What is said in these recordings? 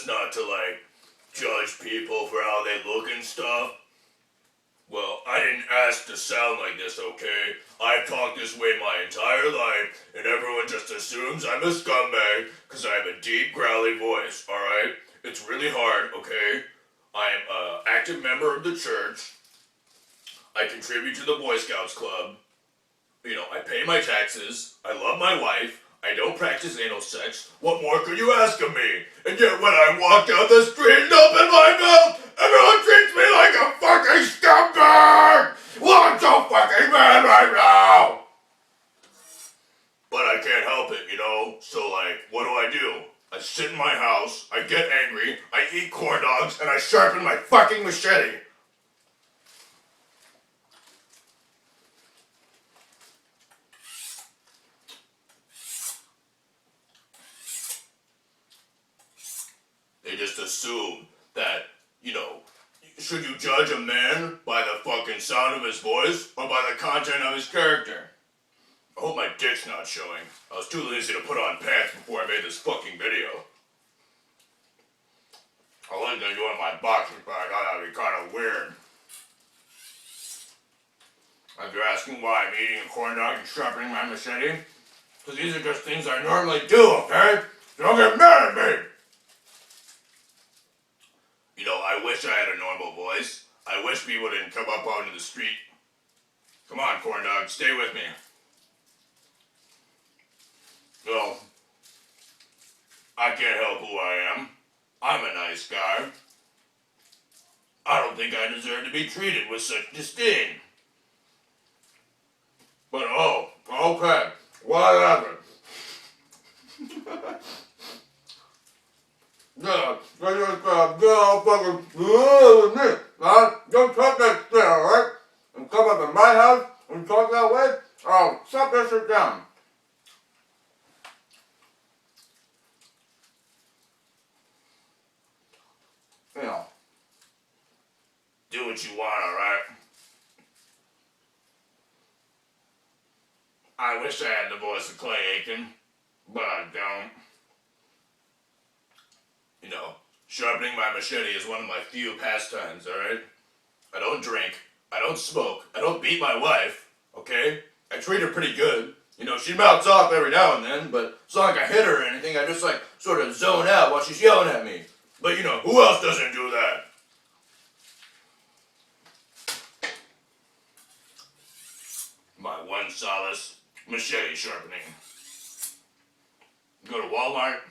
best not to, like, judge people for how they look and stuff. Well, I didn't ask to sound like this, okay? I've talked this way my entire life, and everyone just assumes I'm a scumbag because I have a deep, growly voice, alright? It's really hard, okay? I'm an active member of the church. I contribute to the Boy Scouts Club. You know, I pay my taxes. I love my wife. I don't practice anal sex. What more could you ask of me? And yet when I walk down the street and open my mouth, everyone treats me like a fucking scumbag! Well, I'm so fucking mad right now! But I can't help it, you know? So, like, what do? I sit in my house, I get angry, I eat corn dogs, and I sharpen my fucking machete. They just assume that, you know, should you judge a man by the fucking sound of his voice or by the content of his character? I hope my dick's not showing. I was too lazy to put on pants before I made this fucking video. I was gonna go in my boxers, but I thought that'd be kind of weird. If you're asking why I'm eating a corn dog and sharpening my machete, because these are just things I normally do, okay? Don't get mad at me! You know, I wish I had a normal voice. I wish people didn't come up onto the street. Come on, corn dog, stay with me. Well, I can't help who I am. I'm a nice guy. I don't think I deserve to be treated with such disdain. But oh, okay, whatever. Don't talk that shit, alright? And come up in my house and talk that way, I'll chop that shit down. You know, do what you want, alright? I wish I had the voice of Clay Aiken, but I don't. You know, sharpening my machete is one of my few pastimes, alright? I don't drink, I don't smoke, I don't beat my wife, okay? I treat her pretty good. You know, she mouths off every now and then, but it's not like I hit her or anything. I just, like, sort of zone out while she's yelling at me. But, you know, who else doesn't do that? My one solace, machete sharpening. Go to Walmart,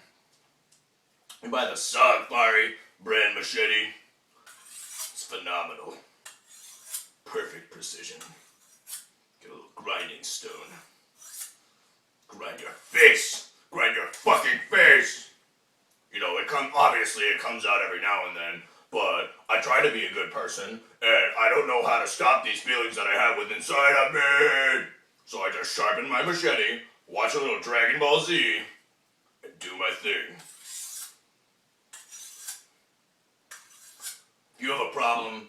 you buy the Safari brand machete. It's phenomenal. Perfect precision. Get a little grinding stone. Grind your face. Grind your fucking face. You know, obviously it comes out every now and then, but I try to be a good person, and I don't know how to stop these feelings that I have within inside of me. So I just sharpen my machete, watch a little Dragon Ball Z, and do my thing. If you have a problem